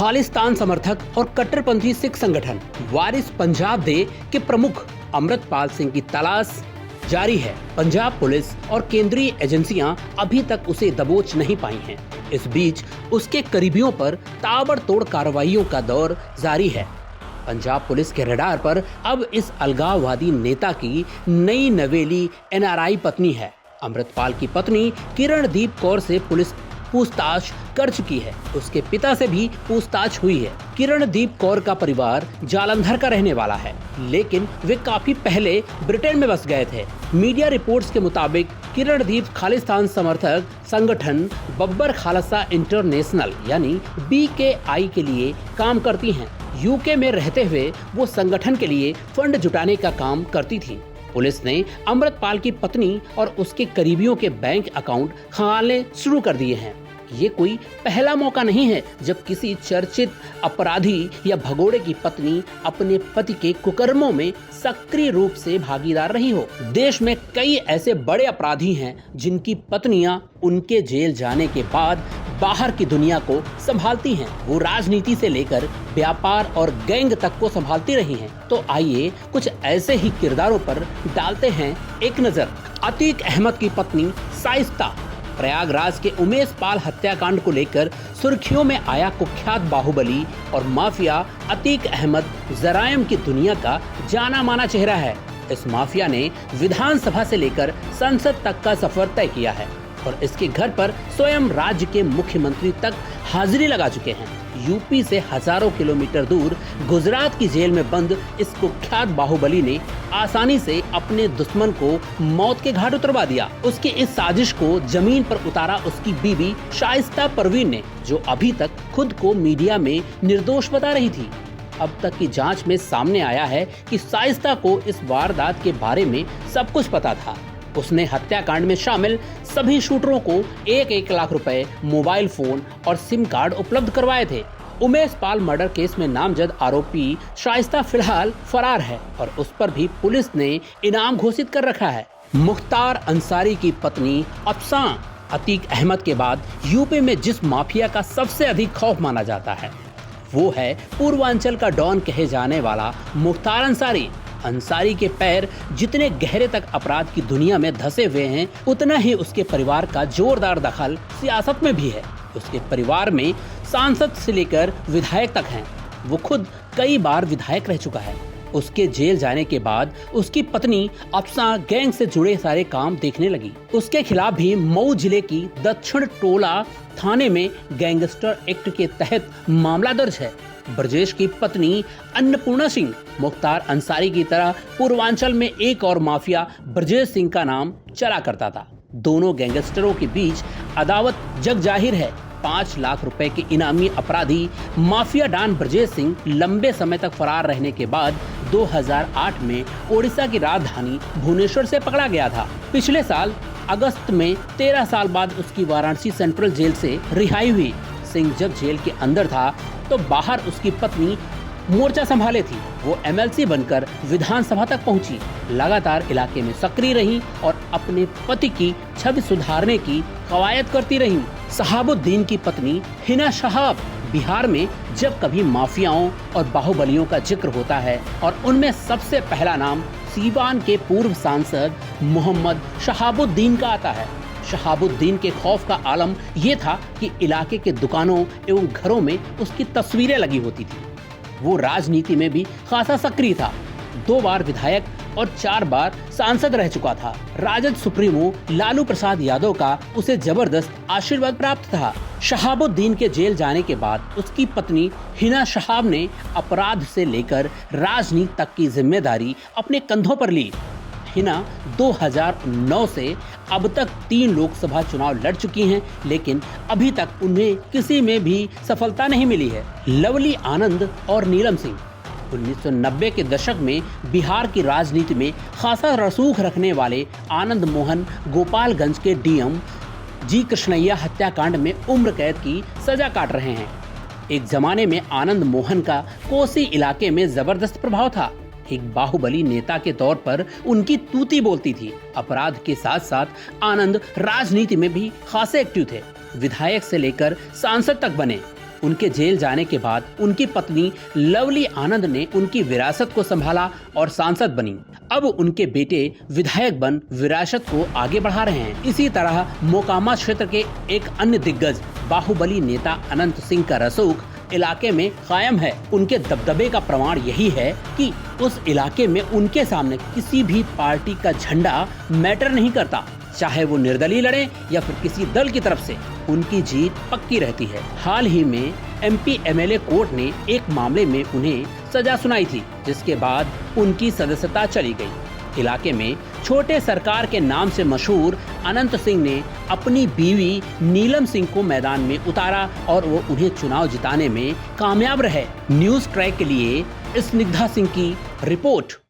खालिस्तान समर्थक और कट्टरपंथी सिख संगठन वारिस पंजाब दे के प्रमुख अमृतपाल सिंह की तलाश जारी है। पंजाब पुलिस और केंद्रीय एजेंसियां अभी तक उसे दबोच नहीं पाई हैं। इस बीच उसके करीबियों पर ताबड़तोड़ कार्रवाइयों का दौर जारी है। पंजाब पुलिस के रडार पर अब इस अलगाववादी नेता की नई नवेली एनआरआई पत्नी है। अमृतपाल की पत्नी किरणदीप कौर से पुलिस पूछताछ कर चुकी है। उसके पिता से भी पूछताछ हुई है। किरणदीप कौर का परिवार जालंधर का रहने वाला है, लेकिन वे काफी पहले ब्रिटेन में बस गए थे। मीडिया रिपोर्ट्स के मुताबिक किरणदीप खालिस्तान समर्थक संगठन बब्बर खालसा इंटरनेशनल यानी BKI के लिए काम करती हैं। यूके में रहते हुए वो संगठन के लिए फंड जुटाने का काम करती थी। पुलिस ने अमृतपाल की पत्नी और उसके करीबियों के बैंक अकाउंट खंगालने शुरू कर दिए हैं। ये कोई पहला मौका नहीं है जब किसी चर्चित अपराधी या भगोड़े की पत्नी अपने पति के कुकर्मों में सक्रिय रूप से भागीदार रही हो। देश में कई ऐसे बड़े अपराधी हैं जिनकी पत्नियां उनके जेल जाने के बाद बाहर की दुनिया को संभालती हैं। वो राजनीति से लेकर व्यापार और गैंग तक को संभालती रही हैं। तो आइए कुछ ऐसे ही किरदारों पर डालते हैं एक नजर। अतीक अहमद की पत्नी शाइस्ता। प्रयागराज के उमेश पाल हत्याकांड को लेकर सुर्खियों में आया कुख्यात बाहुबली और माफिया अतीक अहमद जराइम की दुनिया का जाना माना चेहरा है। इस माफिया ने विधानसभा से लेकर संसद तक का सफर तय किया है और इसके घर पर स्वयं राज्य के मुख्यमंत्री तक हाजिरी लगा चुके हैं। यूपी से हजारों किलोमीटर दूर गुजरात की जेल में बंद इस कुख्यात बाहुबली ने आसानी से अपने दुश्मन को मौत के घाट उतरवा दिया। उसकी इस साजिश को जमीन पर उतारा उसकी बीवी शाइस्ता परवीन ने, जो अभी तक खुद को मीडिया में निर्दोष बता रही थी। अब तक की जांच में सामने आया है कि शाइस्ता को इस वारदात के बारे में सब कुछ पता था। उसने हत्याकांड में शामिल सभी शूटरों को 1-1 लाख रुपए, मोबाइल फोन और सिम कार्ड उपलब्ध करवाए थे। उमेश पाल मर्डर केस में नामजद आरोपी शाइस्ता फिलहाल फरार है और उस पर भी पुलिस ने इनाम घोषित कर रखा है। मुख्तार अंसारी की पत्नी अफसा। अतीक अहमद के बाद यूपी में जिस माफिया का सबसे अधिक खौफ माना जाता है वो है पूर्वांचल का डॉन कहे जाने वाला मुख्तार अंसारी। अंसारी के पैर जितने गहरे तक अपराध की दुनिया में धंसे हुए हैं, उतना ही उसके परिवार का जोरदार दखल सियासत में भी है। उसके परिवार में सांसद से लेकर विधायक तक हैं। वो खुद कई बार विधायक रह चुका है। उसके जेल जाने के बाद उसकी पत्नी अफसा गैंग से जुड़े सारे काम देखने लगी। उसके खिलाफ भी मऊ जिले की दक्षिण टोला थाने में गैंगस्टर एक्ट के तहत मामला दर्ज है। ब्रजेश की पत्नी अन्नपूर्णा सिंह। मुख्तार अंसारी की तरह पूर्वांचल में एक और माफिया ब्रजेश सिंह का नाम चला करता था। दोनों गैंगस्टरों के बीच अदावत जग जाहिर है। 5 लाख रुपए के इनामी अपराधी माफिया डॉन ब्रजेश सिंह लंबे समय तक फरार रहने के बाद 2008 में ओडिशा की राजधानी भुवनेश्वर से पकड़ा गया था। पिछले साल अगस्त में 13 साल बाद उसकी वाराणसी सेंट्रल जेल से रिहाई हुई। सिंह जब जेल के अंदर था तो बाहर उसकी पत्नी मोर्चा संभाले थी। वो MLC बनकर विधानसभा तक पहुंची। लगातार इलाके में सक्रिय रही और अपने पति की छवि सुधारने की कवायद करती रही। शहाबुद्दीन की पत्नी हिना शहाब। बिहार में जब कभी माफियाओं और बाहुबलियों का जिक्र होता है और उनमें सबसे पहला नाम सीवान के पूर्व सांसद मोहम्मद शहाबुद्दीन का आता है। शहाबुद्दीन के खौफ का आलम ये था कि इलाके के दुकानों एवं घरों में उसकी तस्वीरें लगी होती थी। वो राजनीति में भी खासा सक्रिय था। 2 बार विधायक और 4 बार सांसद रह चुका था। राजद सुप्रीमो लालू प्रसाद यादव का उसे जबरदस्त आशीर्वाद प्राप्त था। शहाबुद्दीन के जेल जाने के बाद उसकी पत्नी हिना शहाब ने अपराध से लेकर राजनीति तक की जिम्मेदारी अपने कंधों पर ली। हिना 2009 से अब तक 3 लोकसभा चुनाव लड़ चुकी हैं, लेकिन अभी तक उन्हें किसी में भी सफलता नहीं मिली है। लवली आनंद और नीलम सिंह। 1990 के दशक में बिहार की राजनीति में खासा रसूख रखने वाले आनंद मोहन गोपालगंज के DM जी कृष्णैया हत्याकांड में उम्र कैद की सजा काट रहे हैं। एक जमाने में आनंद मोहन का कोसी इलाके में जबरदस्त प्रभाव था। एक बाहुबली नेता के तौर पर उनकी तूती बोलती थी। अपराध के साथ साथ आनंद राजनीति में भी खासे एक्टिव थे। विधायक से लेकर सांसद तक बने। उनके जेल जाने के बाद उनकी पत्नी लवली आनंद ने उनकी विरासत को संभाला और सांसद बनी। अब उनके बेटे विधायक बन विरासत को आगे बढ़ा रहे हैं। इसी तरह मोकामा क्षेत्र के एक अन्य दिग्गज बाहुबली नेता अनंत सिंह का रसूख इलाके में कायम है। उनके दबदबे का प्रमाण यही है कि उस इलाके में उनके सामने किसी भी पार्टी का झंडा मैटर नहीं करता, चाहे वो निर्दलीय लड़े या फिर किसी दल की तरफ से, उनकी जीत पक्की रहती है। हाल ही में एमपी एमएलए कोर्ट ने एक मामले में उन्हें सजा सुनाई थी, जिसके बाद उनकी सदस्यता चली गई। इलाके में छोटे सरकार के नाम से मशहूर अनंत सिंह ने अपनी बीवी नीलम सिंह को मैदान में उतारा और वो उन्हें चुनाव जिताने में कामयाब रहे। न्यूज़ ट्रैक के लिए स्निग्धा सिंह की रिपोर्ट।